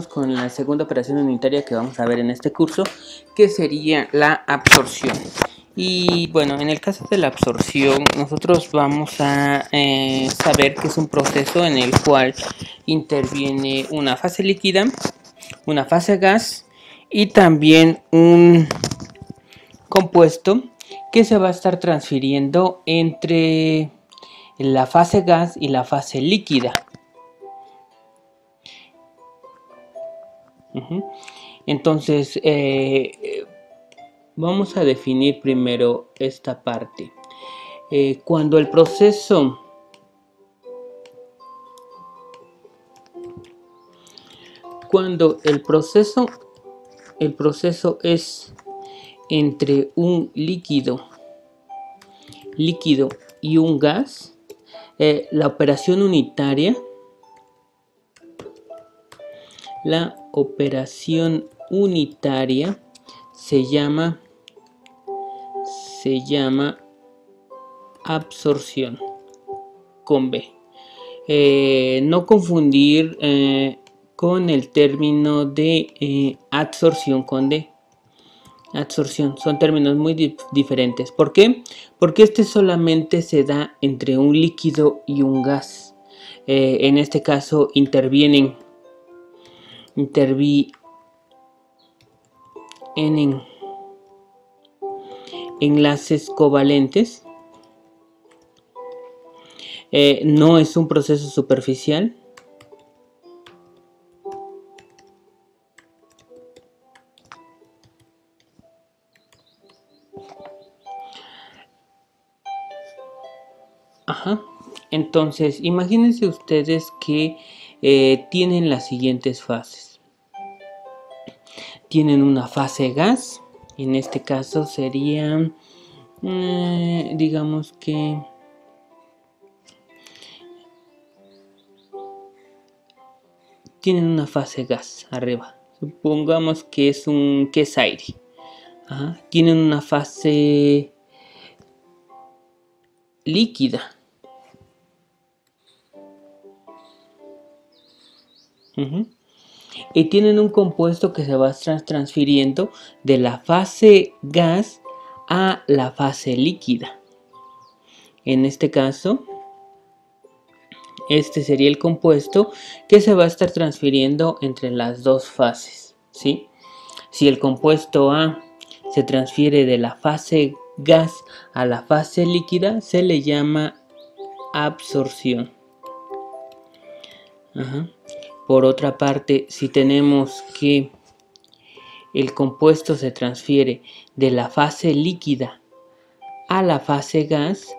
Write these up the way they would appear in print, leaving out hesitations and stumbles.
Con la segunda operación unitaria que vamos a ver en este curso, que sería la absorción. Y bueno, en el caso de la absorción, nosotros vamos a saber que es un proceso en el cual interviene una fase líquida, una fase gas y también un compuesto que se va a estar transfiriendo entre la fase gas y la fase líquida. Entonces, vamos a definir primero esta parte. Cuando el proceso es entre un líquido y un gas, la operación unitaria se llama absorción con B. No confundir con el término de adsorción con D. Adsorción son términos muy diferentes. ¿Por qué? Porque este solamente se da entre un líquido y un gas. En este caso intervienen enlaces covalentes. No es un proceso superficial. Entonces, imagínense ustedes que tienen las siguientes fases. Tienen una fase gas. En este caso sería, digamos que tienen una fase gas arriba. Supongamos que es aire. Tienen una fase líquida. Y tienen un compuesto que se va transfiriendo de la fase gas a la fase líquida. En este caso, este sería el compuesto que se va a estar transfiriendo entre las dos fases, ¿sí? Si el compuesto A se transfiere de la fase gas a la fase líquida, se le llama absorción. Por otra parte, si tenemos que el compuesto se transfiere de la fase líquida a la fase gas,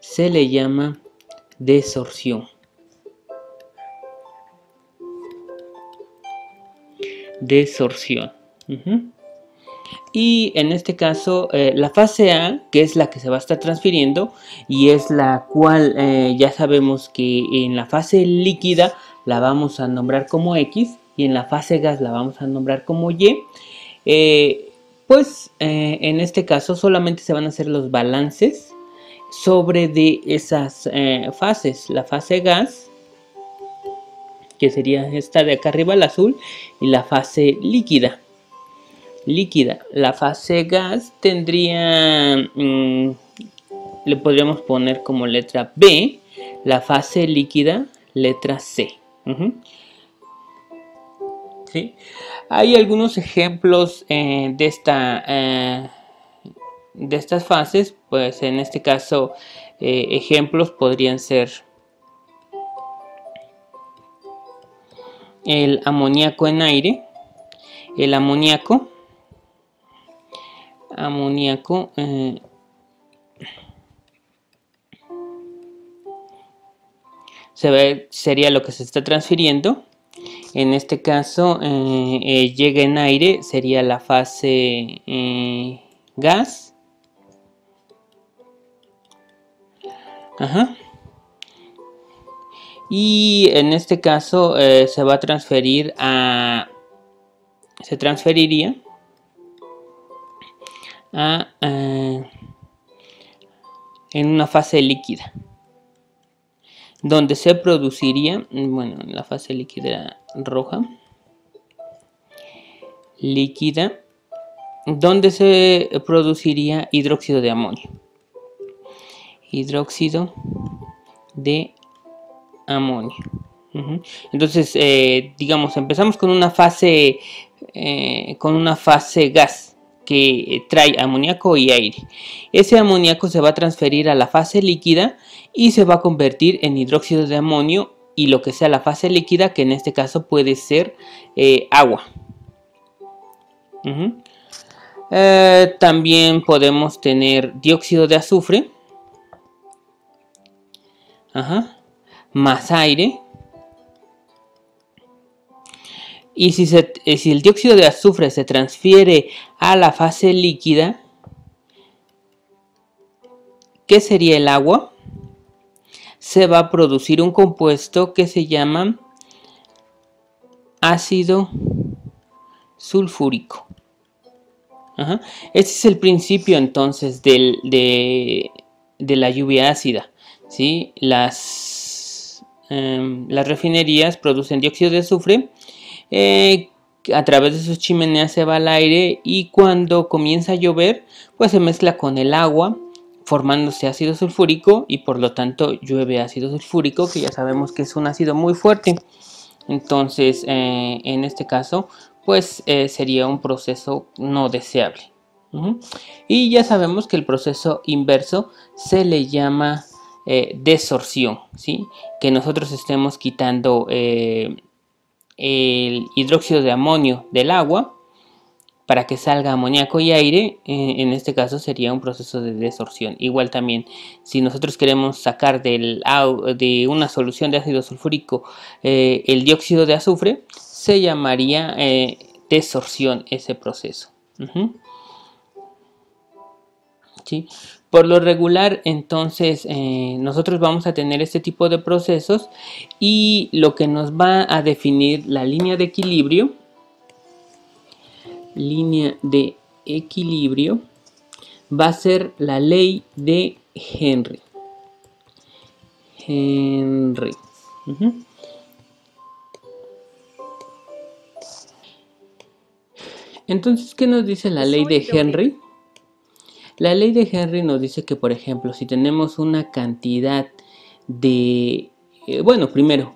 se le llama desorción. Y en este caso, la fase A, que es la que se va a estar transfiriendo y es la cual ya sabemos que en la fase líquida la vamos a nombrar como X y en la fase gas la vamos a nombrar como Y, en este caso solamente se van a hacer los balances sobre de esas fases. La fase gas, que sería esta de acá arriba, el azul, y la fase líquida. La fase gas tendría, le podríamos poner como letra B, la fase líquida, letra C. ¿Sí? Hay algunos ejemplos de estas fases, pues en este caso ejemplos podrían ser el amoníaco en aire. El amoníaco sería lo que se está transfiriendo. En este caso llega en aire, sería la fase gas. Y en este caso se va a transferir se transferiría en una fase líquida, donde se produciría, bueno, la fase líquida roja, líquida donde se produciría hidróxido de amonio. Hidróxido de amonio. Entonces, digamos, empezamos con una fase gas que trae amoníaco y aire. Ese amoníaco se va a transferir a la fase líquida y se va a convertir en hidróxido de amonio y lo que sea la fase líquida, que en este caso puede ser agua. También podemos tener dióxido de azufre, más aire. Y si el dióxido de azufre se transfiere a la fase líquida, ¿qué sería el agua? Se va a producir un compuesto que se llama ácido sulfúrico. Este es el principio entonces de la lluvia ácida, ¿sí? Las refinerías producen dióxido de azufre, a través de sus chimeneas se va al aire y cuando comienza a llover pues se mezcla con el agua formándose ácido sulfúrico y por lo tanto llueve ácido sulfúrico, que ya sabemos que es un ácido muy fuerte. Entonces en este caso pues sería un proceso no deseable. Y ya sabemos que el proceso inverso se le llama desorción, ¿sí? Que nosotros estemos quitando el hidróxido de amonio del agua para que salga amoníaco y aire. En este caso sería un proceso de desorción. Igual también, si nosotros queremos sacar de una solución de ácido sulfúrico el dióxido de azufre, se llamaría desorción ese proceso. ¿Sí? Por lo regular, entonces, nosotros vamos a tener este tipo de procesos y lo que nos va a definir la línea de equilibrio va a ser la ley de Henry. Entonces, ¿qué nos dice la ley de Henry? La ley de Henry nos dice que, por ejemplo, si tenemos una cantidad de, primero,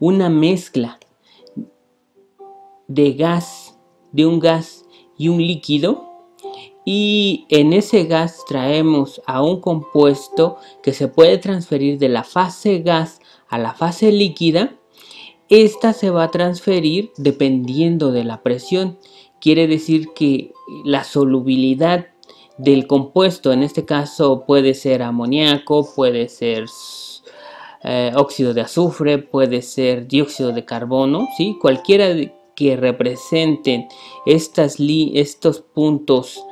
una mezcla de un gas y un líquido, y en ese gas traemos a un compuesto que se puede transferir de la fase gas a la fase líquida, esta se va a transferir dependiendo de la presión. Quiere decir que la solubilidad del compuesto, en este caso puede ser amoníaco, puede ser óxido de azufre, puede ser dióxido de carbono, ¿sí? Cualquiera que representen estos puntos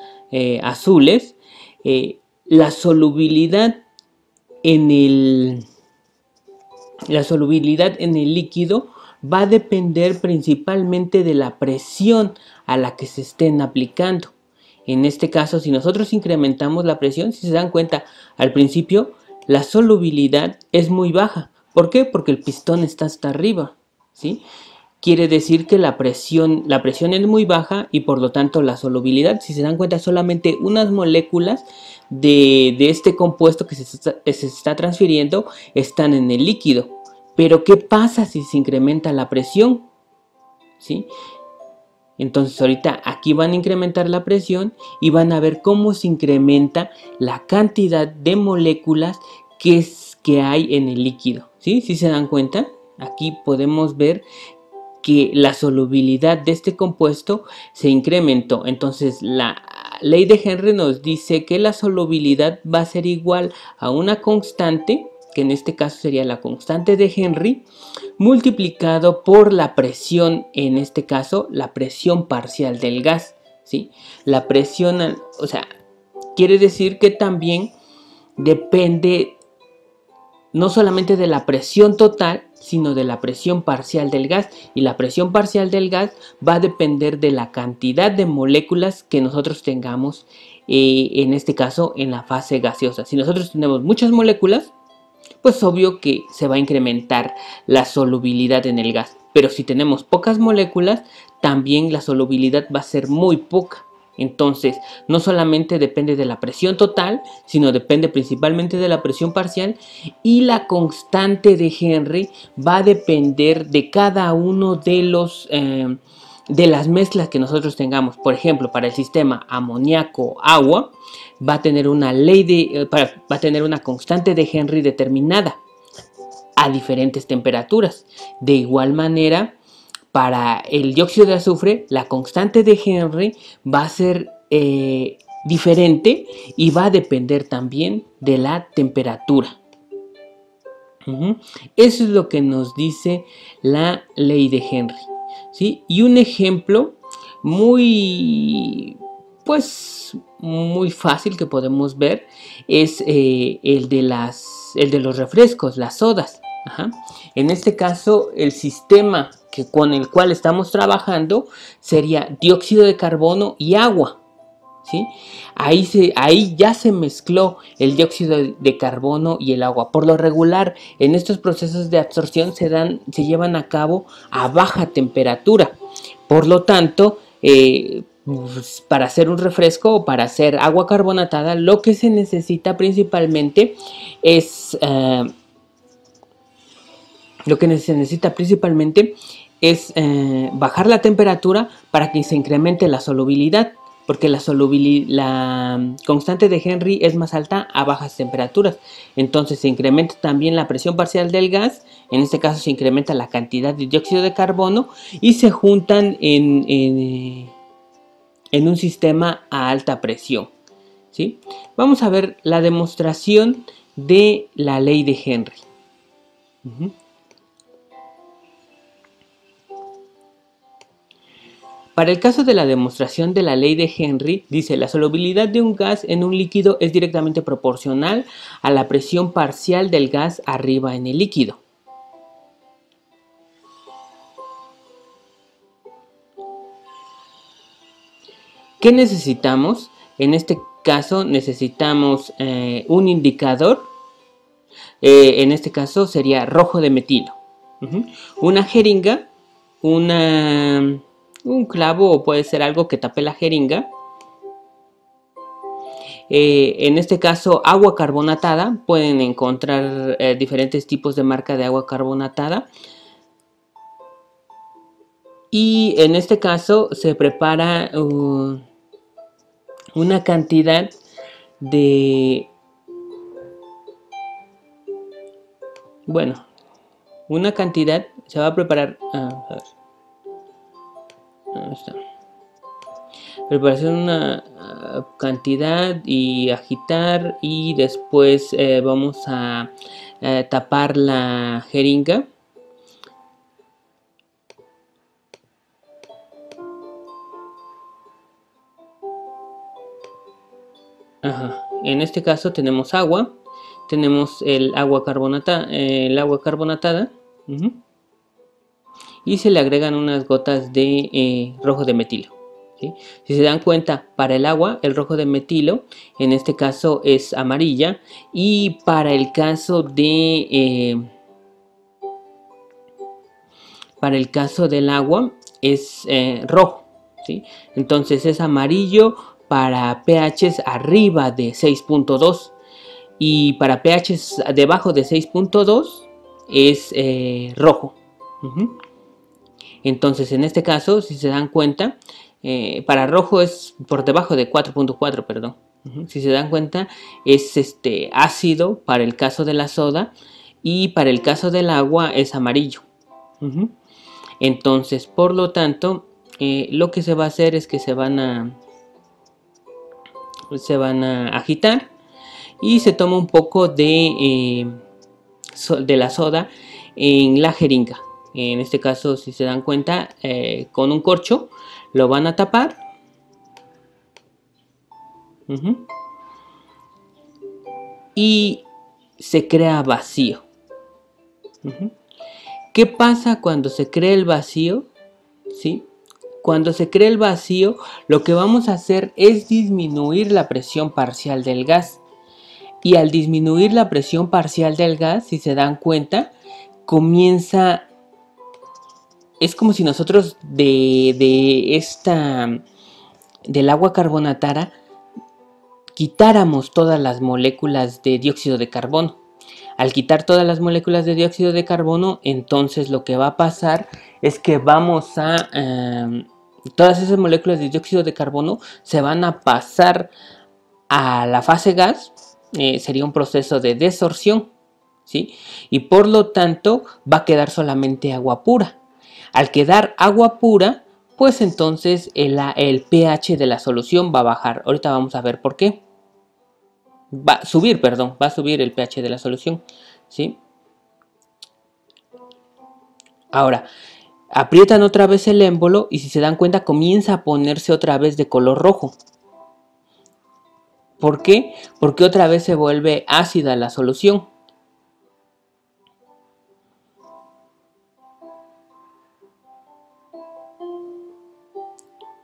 azules, la solubilidad en el líquido va a depender principalmente de la presión a la que se estén aplicando. En este caso, si nosotros incrementamos la presión, si se dan cuenta, al principio la solubilidad es muy baja. ¿Por qué? Porque el pistón está hasta arriba, ¿sí? Quiere decir que la presión es muy baja y por lo tanto la solubilidad, si se dan cuenta, solamente unas moléculas de este compuesto que se está transfiriendo están en el líquido. Pero ¿qué pasa si se incrementa la presión? ¿Sí? Entonces ahorita aquí van a incrementar la presión y van a ver cómo se incrementa la cantidad de moléculas que hay en el líquido. ¿Sí? ¿Sí se dan cuenta? Aquí podemos ver que la solubilidad de este compuesto se incrementó. Entonces la ley de Henry nos dice que la solubilidad va a ser igual a una constante, que en este caso sería la constante de Henry, multiplicado por la presión, en este caso la presión parcial del gas, ¿sí? La presión, o sea, quiere decir que también depende no solamente de la presión total, sino de la presión parcial del gas, y la presión parcial del gas va a depender de la cantidad de moléculas que nosotros tengamos, en este caso en la fase gaseosa. Si nosotros tenemos muchas moléculas, pues obvio que se va a incrementar la solubilidad en el gas. Pero si tenemos pocas moléculas, también la solubilidad va a ser muy poca. Entonces, no solamente depende de la presión total, sino depende principalmente de la presión parcial, y la constante de Henry va a depender de cada uno de los de las mezclas que nosotros tengamos. Por ejemplo, para el sistema amoníaco-agua va a tener una va a tener una constante de Henry determinada a diferentes temperaturas. De igual manera, para el dióxido de azufre, la constante de Henry va a ser diferente y va a depender también de la temperatura. Eso es lo que nos dice la ley de Henry, ¿sí? Y un ejemplo muy fácil que podemos ver es el de los refrescos, las sodas. En este caso, el sistema con el cual estamos trabajando sería dióxido de carbono y agua, ¿sí? Ahí ya se mezcló el dióxido de carbono y el agua. Por lo regular, en estos procesos de absorción se llevan a cabo a baja temperatura. Por lo tanto, para hacer un refresco o para hacer agua carbonatada, lo que se necesita principalmente es bajar la temperatura para que se incremente la solubilidad, porque la constante de Henry es más alta a bajas temperaturas. Entonces se incrementa también la presión parcial del gas, en este caso se incrementa la cantidad de dióxido de carbono y se juntan en un sistema a alta presión, ¿sí? Vamos a ver la demostración de la ley de Henry. Para el caso de la demostración de la ley de Henry, dice: la solubilidad de un gas en un líquido es directamente proporcional a la presión parcial del gas arriba en el líquido. ¿Qué necesitamos? En este caso necesitamos un indicador. En este caso sería rojo de metilo. Una jeringa, un clavo, o puede ser algo que tape la jeringa. En este caso, agua carbonatada. Pueden encontrar diferentes tipos de marca de agua carbonatada. Y en este caso se prepara una cantidad de... Bueno, una cantidad se va a preparar... a ver. Ahí está. Preparación, una cantidad y agitar, y después vamos a tapar la jeringa. En este caso tenemos agua, tenemos el agua carbonatada, y se le agregan unas gotas de rojo de metilo. ¿Sí? Si se dan cuenta, para el agua, el rojo de metilo en este caso es amarilla, y para el caso del agua es rojo, ¿sí? Entonces es amarillo para pHs arriba de 6.2, y para pHs debajo de 6.2 es rojo. Entonces en este caso, si se dan cuenta, para rojo es por debajo de 4.4, perdón. Si se dan cuenta, es ácido para el caso de la soda, y para el caso del agua es amarillo. Entonces, por lo tanto, lo que se va a hacer es que se van a agitar, y se toma un poco de la soda en la jeringa. En este caso, si se dan cuenta, con un corcho lo van a tapar. Y se crea vacío. ¿Qué pasa cuando se crea el vacío? ¿Sí? Cuando se crea el vacío, lo que vamos a hacer es disminuir la presión parcial del gas. y al disminuir la presión parcial del gas, si se dan cuenta, comienza, es como si nosotros del agua carbonatada quitáramos todas las moléculas de dióxido de carbono. Al quitar todas las moléculas de dióxido de carbono, entonces lo que va a pasar es que vamos a... todas esas moléculas de dióxido de carbono se van a pasar a la fase gas. Sería un proceso de desorción, ¿sí? Y por lo tanto va a quedar solamente agua pura. Al quedar agua pura, pues entonces el pH de la solución va a bajar. Ahorita vamos a ver por qué. Va a subir el pH de la solución, ¿sí? Ahora, aprietan otra vez el émbolo y si se dan cuenta comienza a ponerse otra vez de color rojo. ¿Por qué? Porque otra vez se vuelve ácida la solución.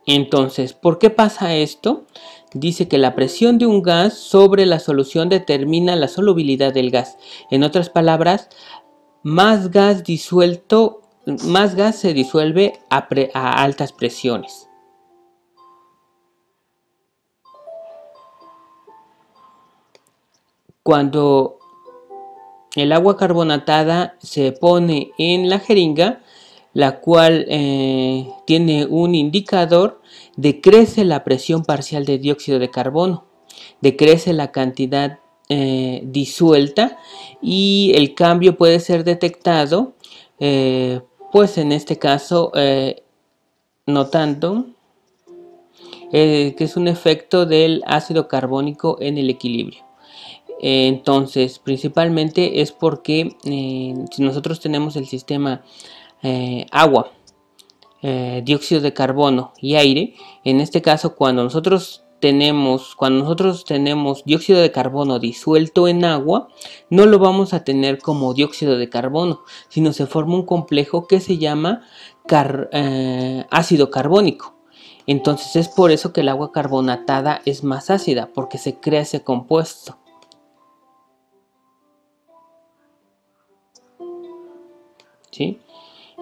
Entonces, ¿por qué pasa esto? Dice que la presión de un gas sobre la solución determina la solubilidad del gas. En otras palabras, más gas se disuelve a altas presiones. Cuando el agua carbonatada se pone en la jeringa, la cual tiene un indicador, decrece la presión parcial de dióxido de carbono, decrece la cantidad disuelta y el cambio puede ser detectado, pues en este caso notando que es un efecto del ácido carbónico en el equilibrio. Entonces, principalmente es porque si nosotros tenemos el sistema agua, dióxido de carbono y aire, en este caso cuando nosotros tenemos dióxido de carbono disuelto en agua, no lo vamos a tener como dióxido de carbono, sino se forma un complejo que se llama ácido carbónico. Entonces es por eso que el agua carbonatada es más ácida, porque se crea ese compuesto. ¿Sí?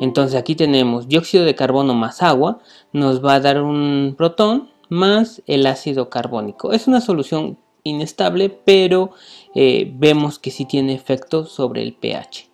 Entonces aquí tenemos dióxido de carbono más agua, nos va a dar un protón más el ácido carbónico. Es una solución inestable, pero vemos que sí tiene efecto sobre el pH.